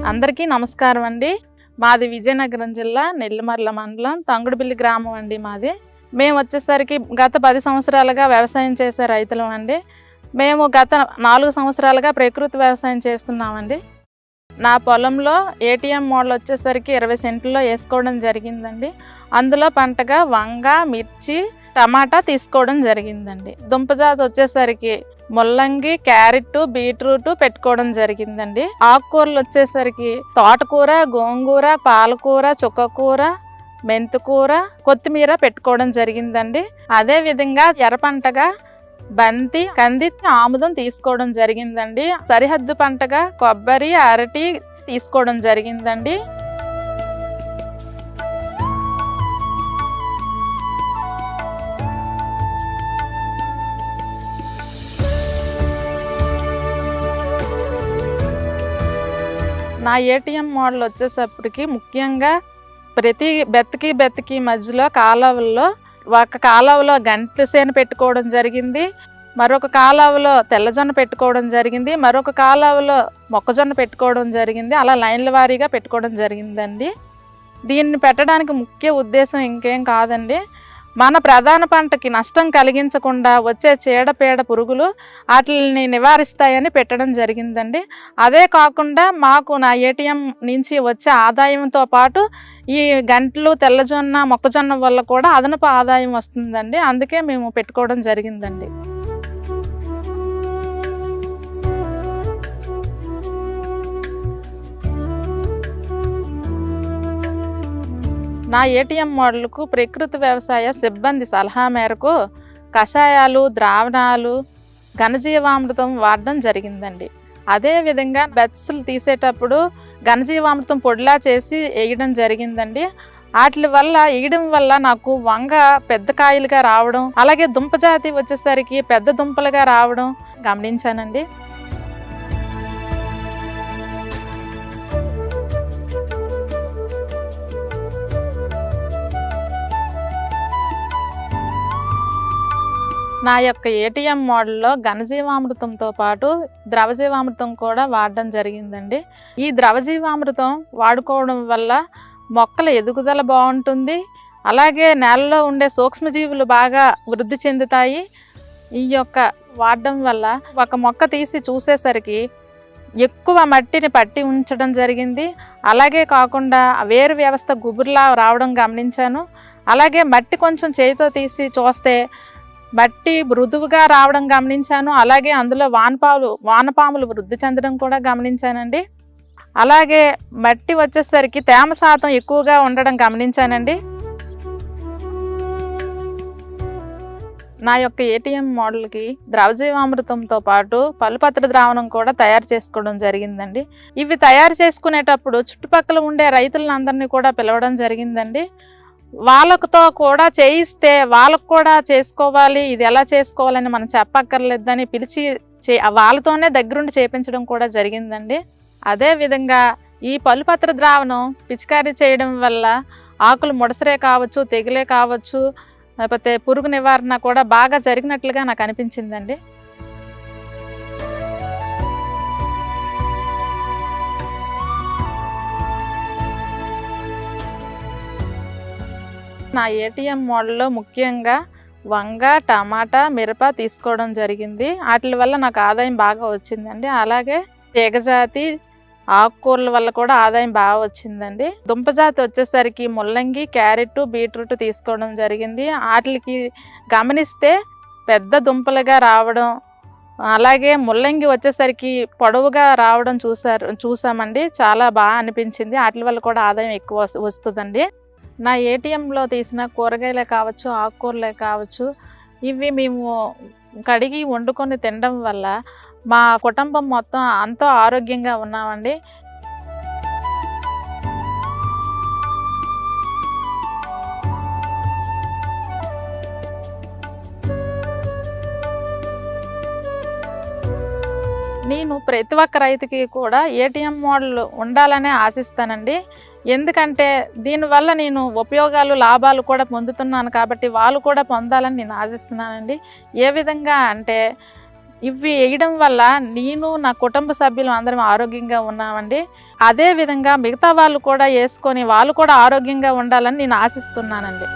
అందరికీ నమస్కారం అండి. మాది విజయనగరం జిల్లా నెల్లిమర్ల మండలం తంగుడుబిల్లి గ్రామం అండి మాది. మేము వచ్చేసరికి గత 10 సంవత్సరాలుగా వ్యవసాయం చేసే రైతులం అండి. మేము గత 4 సంవత్సరాలుగా ప్రకృతి వ్యవసాయం చేస్తున్నామండి. నా పొలంలో ఏటీఎం మోడల్ వచ్చేసరికి 20 సెంట్లలో వేసుకోవడం జరిగిందండి. అందులో పంటగా వంగ, మిర్చి, టమాటా తీసుకోవడం జరిగిందండి. దుంపజాతి వచ్చేసరికి ముల్లంగి, క్యారెట్, బీట్రూట్ పెట్టుకోవడం జరిగిందండి. ఆకుకూరలు వచ్చేసరికి తోటకూర, గోంగూర, పాలకూర, చుక్కకూర, మెంతికూర, కొత్తిమీర పెట్టుకోవడం జరిగిందండి. అదే విధంగా ఎర్ర పంటగా బంతి, కంది, ఆముదం తీసుకోవడం జరిగిందండి. సరిహద్దు పంటగా కొబ్బరి, అరటి తీసుకోవడం జరిగిందండి. నా ఏటీఎం మోడల్ వచ్చేసప్పటికి ముఖ్యంగా ప్రతి బెత్తకి మధ్యలో కాలువల్లో ఒక కాలువలో గంటె సేను పెట్టుకోవడం జరిగింది, మరొక కాలువలో తెల్లజొన్న పెట్టుకోవడం జరిగింది, మరొక కాలువలో మొక్కజొన్న పెట్టుకోవడం జరిగింది. అలా లైన్ల వారీగా పెట్టుకోవడం జరిగిందండి. దీన్ని పెట్టడానికి ముఖ్య ఉద్దేశం ఇంకేం కాదండి, మన ప్రధాన పంటకి నష్టం కలిగించకుండా వచ్చే చీడపీడ పురుగులు వాటిని నివారిస్తాయని పెట్టడం జరిగిందండి. అదే కాకుండా మాకు నా ఏటీఎం నుంచి వచ్చే ఆదాయంతో పాటు ఈ గంటలు, తెల్లజొన్న, మొక్కజొన్న వల్ల కూడా అదనపు ఆదాయం వస్తుందండి. అందుకే మేము పెట్టుకోవడం జరిగిందండి. నా ఏటీఎం మోడల్కు ప్రకృతి వ్యవసాయ సిబ్బంది సలహా మేరకు కషాయాలు, ద్రావణాలు, ఘనజీవామృతం వాడడం జరిగిందండి. అదేవిధంగా బెత్స్లు తీసేటప్పుడు ఘనజీవామృతం పొడిలా చేసి వేయడం జరిగిందండి. వాటి వల్ల వేయడం వల్ల నాకు వంగ పెద్ద కాయలుగా రావడం, అలాగే దుంపజాతి వచ్చేసరికి పెద్ద దుంపలుగా రావడం గమనించానండి. నా యొక్క ఏటీఎం మోడల్లో ఘనజీవామృతంతో పాటు ద్రవజీవామృతం కూడా వాడడం జరిగిందండి. ఈ ద్రవజీవామృతం వాడుకోవడం వల్ల మొక్కల ఎదుగుదల బాగుంటుంది, అలాగే నేలలో ఉండే సూక్ష్మజీవులు బాగా వృద్ధి చెందుతాయి. ఈ యొక్క వాడడం వల్ల ఒక మొక్క తీసి చూసేసరికి ఎక్కువ మట్టిని పట్టి ఉంచడం జరిగింది. అలాగే కాకుండా వేరు వ్యవస్థ గుబుర్లా రావడం గమనించాను. అలాగే మట్టి కొంచెం చేతితో తీసి చూస్తే మట్టి మృదువుగా రావడం గమనించాను. అలాగే అందులో వానపాములు వృద్ధి చెందడం కూడా గమనించానండి. అలాగే మట్టి వచ్చేసరికి తేమ శాతం ఎక్కువగా ఉండడం గమనించానండి. నా యొక్క ఏటీఎం మోడల్కి ద్రవజీవామృతంతో పాటు పలుపత్ర ద్రావణం కూడా తయారు చేసుకోవడం జరిగిందండి. ఇవి తయారు చేసుకునేటప్పుడు చుట్టుపక్కల ఉండే రైతులందరినీ కూడా పిలవడం జరిగిందండి. వాళ్ళతో కూడా చేయిస్తే వాళ్ళకు కూడా చేసుకోవాలి, ఇది ఎలా చేసుకోవాలని మనం చెప్పక్కర్లేదని పిలిచి వాళ్ళతోనే దగ్గరుండి చేయించడం కూడా జరిగిందండి. అదేవిధంగా ఈ పలుపత్ర ద్రావణం పిచికారీ చేయడం వల్ల ఆకులు ముడసరే కావచ్చు, తెగులే కావచ్చు, లేకపోతే పురుగు నివారణ కూడా బాగా జరిగినట్లుగా నాకు అనిపించిందండి. నా ఏటీఎం మోడల్లో ముఖ్యంగా వంగ, టమాటా, మిరప తీసుకోవడం జరిగింది. వాటి వల్ల నాకు ఆదాయం బాగా వచ్చిందండి. అలాగే తీగజాతి ఆకుకూరల వల్ల కూడా ఆదాయం బాగా వచ్చిందండి. దుంపజాతి వచ్చేసరికి ముల్లంగి, క్యారెట్, బీట్రూట్ తీసుకోవడం జరిగింది. వాటికి గమనిస్తే పెద్ద దుంపలుగా రావడం, అలాగే ముల్లంగి వచ్చేసరికి పొడవుగా రావడం చూసామండి. చాలా బాగా అనిపించింది. వాటి వల్ల కూడా ఆదాయం ఎక్కువ వస్తుందండి. నా ఏటీఎంలో తీసిన కూరగాయలే కావచ్చు, ఆకుకూరలే కావచ్చు, ఇవి మేము కడిగి వండుకొని తినడం వల్ల మా కుటుంబం మొత్తం ఎంతో ఆరోగ్యంగా ఉన్నామండి. నేను ప్రతి ఒక్క రైతుకి కూడా ఏటీఎం మోడల్ ఉండాలనే ఆశిస్తానండి. ఎందుకంటే దీనివల్ల నేను ఉపయోగాలు, లాభాలు కూడా పొందుతున్నాను కాబట్టి వాళ్ళు కూడా పొందాలని నేను ఆశిస్తున్నానండి. ఏ విధంగా అంటే ఇవి వేయడం వల్ల నేను, నా కుటుంబ సభ్యులు అందరం ఆరోగ్యంగా ఉన్నామండి. అదే విధంగా మిగతా వాళ్ళు కూడా వేసుకొని వాళ్ళు కూడా ఆరోగ్యంగా ఉండాలని నేను ఆశిస్తున్నానండి.